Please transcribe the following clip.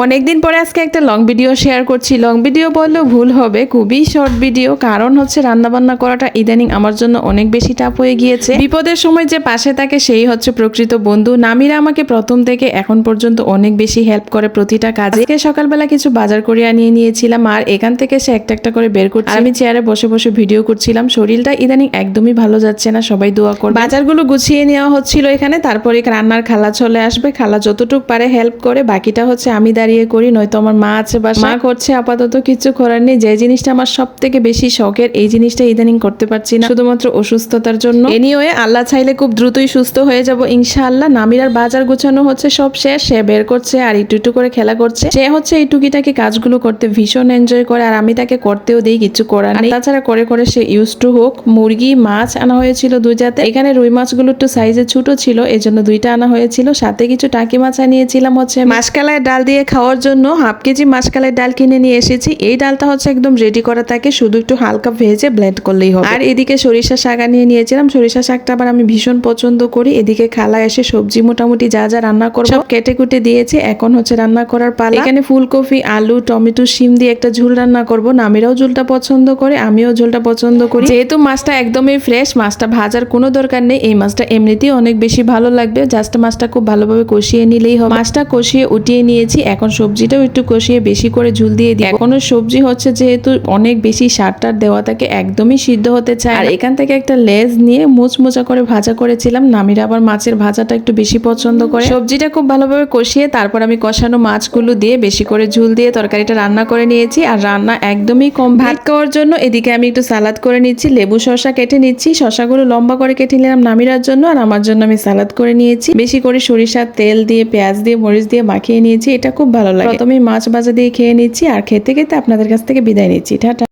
অনেকদিন পরে আজকে একটা লং ভিডিও শেয়ার করছি। লং ভিডিও বললেও ভুল হবে, খুবই শর্ট ভিডিও। কারণ হচ্ছে রান্নাবান্না করাটা ইদানিং আমার জন্য অনেক বেশি টাফ হয়ে গিয়েছে। বিপদের সময় যে পাশে থাকে সেই হচ্ছে প্রকৃত বন্ধু। নামিরা আমাকে প্রথম থেকে এখন পর্যন্ত অনেক বেশি হেল্প করে প্রতিটা কাজে। আজকে সকালবেলা কিছু বাজার করে আনিয়ে নিয়েছিলাম আর এখান থেকে সে একটা একটা করে বের করছে। আমি চেয়ারে বসে বসে ভিডিও করছিলাম। শরীরটা ইদানিং একদমই ভালো যাচ্ছে না, সবাই দোয়া করবে। বাজারগুলো গুছিয়ে নেওয়া হচ্ছিল এখানে, তারপরে রান্নার খালা চলে আসবে। খালা যতটুকু পারে হেল্প করে, বাকিটা হচ্ছে আমি দাঁড়িয়ে করি, নয়তো আমার মা আছে বা মা করছে। আপাতত কিছু করার নেই। যে জিনিসটা আমার সব থেকে বেশি শখের, এই জিনিসটা ইদানিং করতে পারছি না, শুধুমাত্র অসুস্থতার জন্য। এনিওয়ে আল্লাহ চাইলে খুব দ্রুতই সুস্থ হয়ে যাব ইনশাআল্লাহ। নামিরার বাজার গোছানো হচ্ছে সব শেষ, সে বের করছে আর একটু একটু করে খেলা করছে। সে হচ্ছে এই টুকিটাকি কাজগুলো করতে ভীষণ এনজয় করে, আর আমি তাকে করতেও দিই, কিছু করার নেই। তাছাড়া করে করে সে ইউজ টু হোক। মুরগি মাছ আনা হয়েছিল দুই জাতে। এখানে রুই মাছগুলো একটু সাইজে ছোট ছিল, এজন্য দুইটা আনা হয়েছিল। সাথে কিছু টাকি মাছ আনিয়েছিলাম হচ্ছে মাসকালায় ডাল দিয়ে খাওয়ার জন্য। হাফ কেজি মাসকালের ডাল কিনে নিয়ে এসেছি। এই ডালটা হচ্ছে একদম রেডি করা থাকে, শুধু একটু হালকা ভেজে ব্লেন্ড করলেই হবে। আর এদিকে সরিষা শাক আনিয়ে নিয়েছিলাম। সরিষা শাকটা আবার আমি ভীষণ পছন্দ করি। এদিকে খালা এসে সবজি মোটামুটি যা যা রান্না করব সব কেটে কুটে দিয়েছে। এখন হচ্ছে রান্না করার পালা। এখানে ফুলকপি, আলু, টমেটো, শিম দিয়ে একটা ঝোল রান্না করব। নামিরাও ঝোলটা পছন্দ করে, আমিও ঝোলটা পছন্দ করি। যেহেতু মাছটা একদমই ফ্রেশ, মাছটা ভাজার কোনো দরকার নেই। এই মাছটা এমনিতেই অনেক বেশি ভালো লাগবে। জাস্ট মাছটা খুব ভালোভাবে কষিয়ে নিলেই হবে। মাছটা কষিয়ে উঠিয়ে নিয়েছি। এখন সবজিটাও একটু কষিয়ে বেশি করে ঝুল দিয়ে দিই। এখনো সবজি হচ্ছে যেহেতু অনেক বেশি সারটার দেওয়া থাকে, একদমই সিদ্ধ হতে চায়। আর এখান থেকে একটা লেজ নিয়ে মুচমুচা করে ভাজা করেছিলাম। নামিরা আবার মাছের ভাজাটা একটু বেশি পছন্দ করে। সবজিটা খুব ভালোভাবে কষিয়ে তারপর আমি কষানো মাছগুলো দিয়ে বেশি করে ঝুল দিয়ে তরকারিটা রান্না করে নিয়েছি। আর রান্না একদমই কম। ভাত খাওয়ার জন্য এদিকে আমি একটু সালাদ করে নিচ্ছি, লেবু শসা কেটে নিচ্ছি। শসাগুলো লম্বা করে কেটে নিলাম নামিরার জন্য, আর আমার জন্য আমি সালাদ করে নিয়েছি। বেশি করে সরিষার তেল দিয়ে, পেঁয়াজ দিয়ে, মরিচ দিয়ে মাখিয়ে নিয়েছি। এটা খুব ভালো লাগে। প্রথমে মাছ ভাজা দিয়ে খেয়ে নিচ্ছি, আর খেতে খেতে আপনাদের কাছ থেকে বিদায় নিচ্ছি। টাটা।